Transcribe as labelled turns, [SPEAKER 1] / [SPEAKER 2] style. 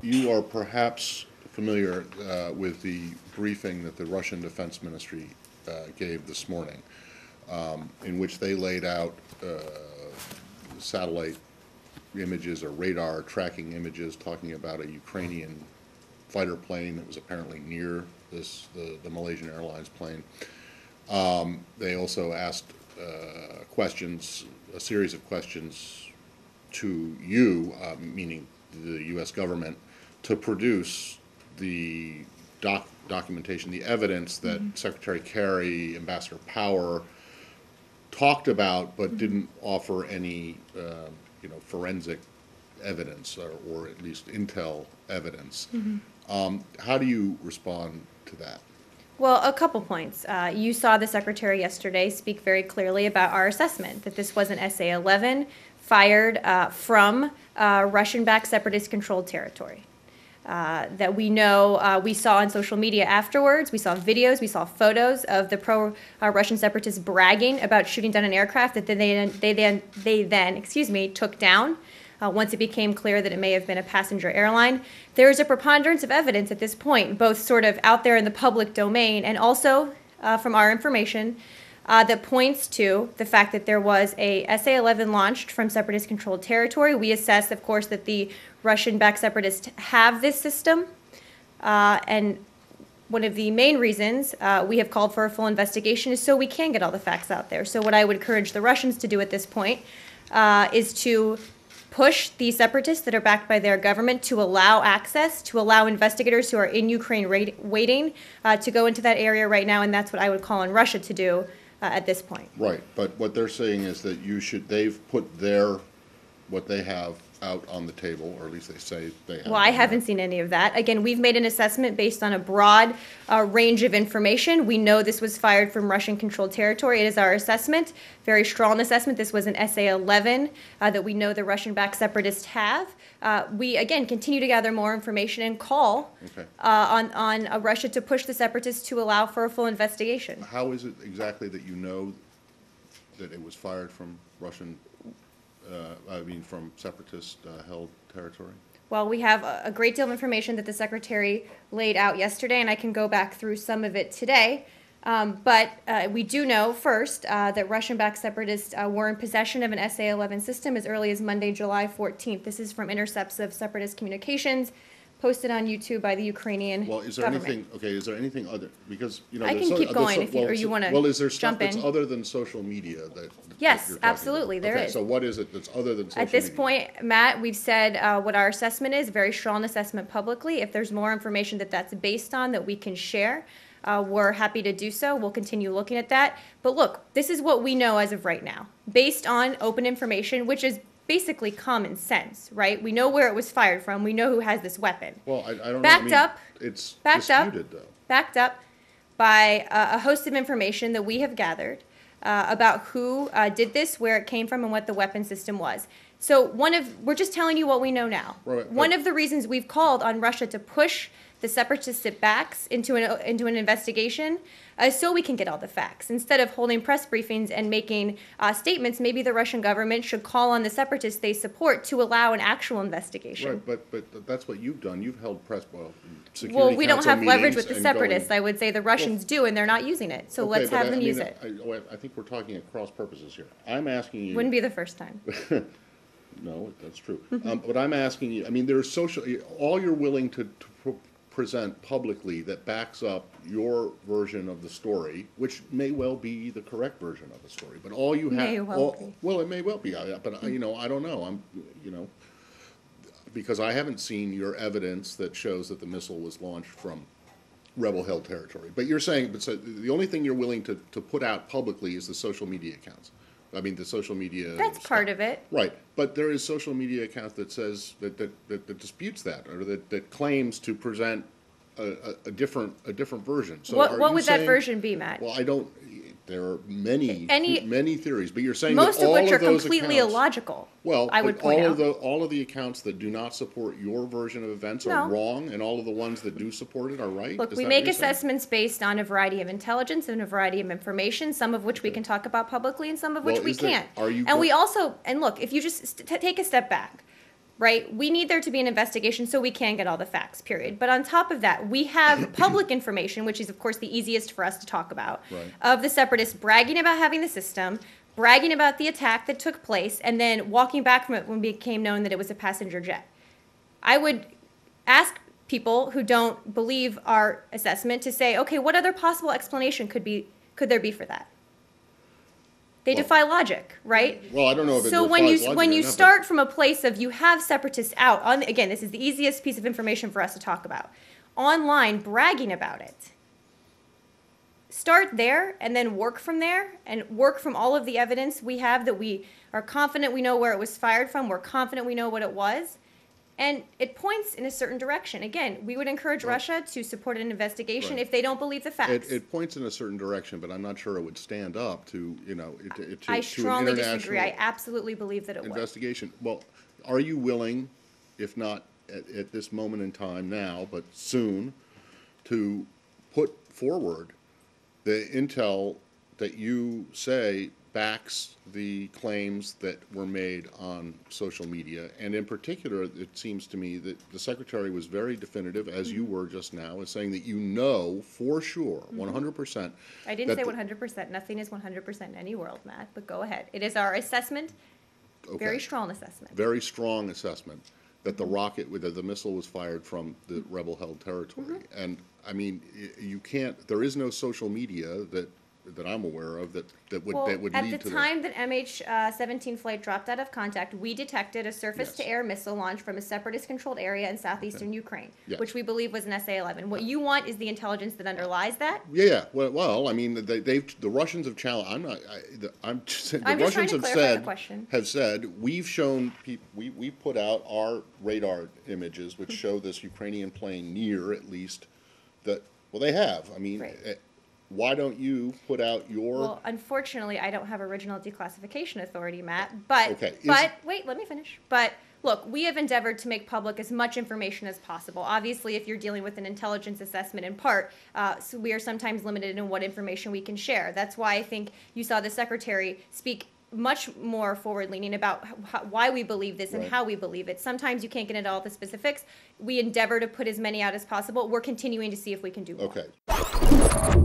[SPEAKER 1] You are perhaps familiar with the briefing that the Russian Defense Ministry gave this morning, in which they laid out satellite images or radar tracking images talking about a Ukrainian fighter plane that was apparently near the Malaysian Airlines plane. They also asked questions, a series of questions to you, meaning the U.S. government, to produce the documentation, the evidence that Secretary Kerry, Ambassador Power talked about, but didn't offer any, forensic evidence or at least intel evidence. How do you respond to that?
[SPEAKER 2] Well, a couple points. You saw the Secretary yesterday speak very clearly about our assessment that this was an SA-11 fired from Russian-backed separatist-controlled territory. That we know, we saw on social media afterwards, we saw videos, we saw photos of the pro-Russian separatists bragging about shooting down an aircraft that they then took down. Once it became clear that it may have been a passenger airline. There is a preponderance of evidence at this point, both sort of out there in the public domain and also from our information, that points to the fact that there was a SA-11 launched from separatist-controlled territory. We assess, of course, that the Russian-backed separatists have this system, and one of the main reasons we have called for a full investigation is so we can get all the facts out there. So what I would encourage the Russians to do at this point is to push the separatists that are backed by their government to allow access, to allow investigators who are in Ukraine waiting to go into that area right now, and that's what I would call on Russia to do at this point.
[SPEAKER 1] Right, but what they're saying is that they've put what they have out on the table, or at least they say they have.
[SPEAKER 2] Well, I haven't seen any of that. Again, we've made an assessment based on a broad range of information. We know this was fired from Russian-controlled territory. It is our assessment, very strong assessment. This was an SA-11 that we know the Russian-backed separatists have. We, again, continue to gather more information and call on Russia to push the separatists to allow for a full investigation.
[SPEAKER 1] How is it exactly that you know that it was fired from from separatist-held territory?
[SPEAKER 2] Well, we have a great deal of information that the Secretary laid out yesterday, and I can go back through some of it today. But we do know, first, that Russian-backed separatists were in possession of an SA-11 system as early as Monday, July 14th. This is from intercepts of separatist communications posted on YouTube by the Ukrainian government.
[SPEAKER 1] Well, is there anything other, because,
[SPEAKER 2] I can keep going if you want to jump in.
[SPEAKER 1] Well, is there stuff that's other than social media that
[SPEAKER 2] Yes, absolutely, there is.
[SPEAKER 1] So what is it that's other than social media?
[SPEAKER 2] At this point, Matt, we've said what our assessment is, a very strong assessment publicly. If there's more information that's based on that we can share, we're happy to do so. We'll continue looking at that. But look, this is what we know as of right now, based on open information, which is basically common sense, right? We know where it was fired from. We know who has this weapon.
[SPEAKER 1] Well, I don't
[SPEAKER 2] backed
[SPEAKER 1] know.
[SPEAKER 2] up,
[SPEAKER 1] It's
[SPEAKER 2] backed
[SPEAKER 1] disputed, though.
[SPEAKER 2] Backed up by a host of information that we have gathered about who did this, where it came from, and what the weapon system was. So we're just telling you what we know now.
[SPEAKER 1] Right,
[SPEAKER 2] one of the reasons we've called on Russia to push the separatist sit-backs into an investigation so we can get all the facts. Instead of holding press briefings and making statements, maybe the Russian government should call on the separatists they support to allow an actual investigation.
[SPEAKER 1] Right, but that's what you've done. You've held security
[SPEAKER 2] Well, we don't
[SPEAKER 1] council
[SPEAKER 2] have leverage
[SPEAKER 1] meetings
[SPEAKER 2] with the
[SPEAKER 1] and
[SPEAKER 2] separatists.
[SPEAKER 1] going-
[SPEAKER 2] I would say the Russians do, and they're not using it. So let's have them use it.
[SPEAKER 1] I think we're talking at cross purposes here. I'm asking you.
[SPEAKER 2] Wouldn't be the first time.
[SPEAKER 1] No, that's true. But I'm asking you, there's all you're willing to present publicly that backs up your version of the story, which may well be the correct version of the story, but all you have, well, it may well be, but I don't know. Because I haven't seen your evidence that shows that the missile was launched from rebel-held territory. But you're saying, so the only thing you're willing to put out publicly is the social media accounts. The social media.
[SPEAKER 2] That's part of it.
[SPEAKER 1] Right, but there is social media accounts that says that disputes that, or that claims to present a different version. So
[SPEAKER 2] what would that version be, Matt?
[SPEAKER 1] Well, there are many theories, but you're saying
[SPEAKER 2] most
[SPEAKER 1] that
[SPEAKER 2] of
[SPEAKER 1] all
[SPEAKER 2] which are
[SPEAKER 1] those
[SPEAKER 2] completely
[SPEAKER 1] accounts,
[SPEAKER 2] illogical.
[SPEAKER 1] Well,
[SPEAKER 2] I would point out
[SPEAKER 1] all of the accounts that do not support your version of events are wrong, and all of the ones that do support it are right.
[SPEAKER 2] Look, we make assessments based on a variety of intelligence and a variety of information, some of which we can talk about publicly, and some of which we can't. And we also, and look, if you just take a step back, right? We need there to be an investigation so we can get all the facts, period. But on top of that, we have public information, which is, of course, the easiest for us to talk about,
[SPEAKER 1] Right.
[SPEAKER 2] of the separatists bragging about having the system, bragging about the attack that took place, and then walking back from it when it became known that it was a passenger jet. I would ask people who don't believe our assessment to say, okay, what other possible explanation could there be for that? They
[SPEAKER 1] Well-
[SPEAKER 2] defy logic, right?
[SPEAKER 1] Well, I don't know if it
[SPEAKER 2] So
[SPEAKER 1] defies logic
[SPEAKER 2] when
[SPEAKER 1] or
[SPEAKER 2] you
[SPEAKER 1] not, but-
[SPEAKER 2] start from a place of you have separatists out on, again, this is the easiest piece of information for us to talk about, online bragging about it. Start there and then work from there and work from all of the evidence we have that we are confident we know where it was fired from. We're confident we know what it was. And it points in a certain direction. Again, we would encourage Russia to support an investigation
[SPEAKER 1] Right.
[SPEAKER 2] if they don't believe the facts.
[SPEAKER 1] It points in a certain direction, but I'm not sure it would stand up to, you know, to
[SPEAKER 2] I
[SPEAKER 1] an
[SPEAKER 2] strongly disagree.
[SPEAKER 1] international
[SPEAKER 2] I absolutely believe that it would.
[SPEAKER 1] investigation. Well, are you willing, if not at this moment in time now, but soon, to put forward the intel that you say backs the claims that were made on social media? And in particular, it seems to me that the Secretary was very definitive, as you were just now, as saying that you know for sure, 100%.
[SPEAKER 2] I didn't say
[SPEAKER 1] that the-
[SPEAKER 2] 100%. Nothing is 100% in any world, Matt, but go ahead. It is our assessment, very
[SPEAKER 1] Okay.
[SPEAKER 2] strong assessment.
[SPEAKER 1] Very strong assessment that the rocket, that the missile was fired from the rebel-held territory. And, I mean, you can't, there is no social media that I'm aware of that would
[SPEAKER 2] Well,
[SPEAKER 1] lead to
[SPEAKER 2] at the time that MH17 flight dropped out of contact, we detected a surface-to-air missile launch from a separatist-controlled area in southeastern Ukraine,
[SPEAKER 1] Yes.
[SPEAKER 2] which we believe was an SA-11. What you want is the intelligence that underlies that.
[SPEAKER 1] Yeah, well, I mean, the Russians have challenged, I'm just saying, the
[SPEAKER 2] I'm just trying
[SPEAKER 1] Russians
[SPEAKER 2] to
[SPEAKER 1] have
[SPEAKER 2] clarify the
[SPEAKER 1] said,
[SPEAKER 2] question.
[SPEAKER 1] we've shown, we put out our radar images, which show this Ukrainian plane near, at least, that, well, they have. I mean,
[SPEAKER 2] Right.
[SPEAKER 1] why don't you put out your?
[SPEAKER 2] Well, unfortunately, I don't have original declassification authority, Matt, but,
[SPEAKER 1] Okay,
[SPEAKER 2] wait, let me finish. But, look, we have endeavored to make public as much information as possible. Obviously, if you're dealing with an intelligence assessment in part, so we are sometimes limited in what information we can share. That's why I think you saw the Secretary speak much more forward-leaning about why we believe this and
[SPEAKER 1] Right.
[SPEAKER 2] how we believe it. Sometimes you can't get into all the specifics. We endeavor to put as many out as possible. We're continuing to see if we can do more.
[SPEAKER 1] Okay.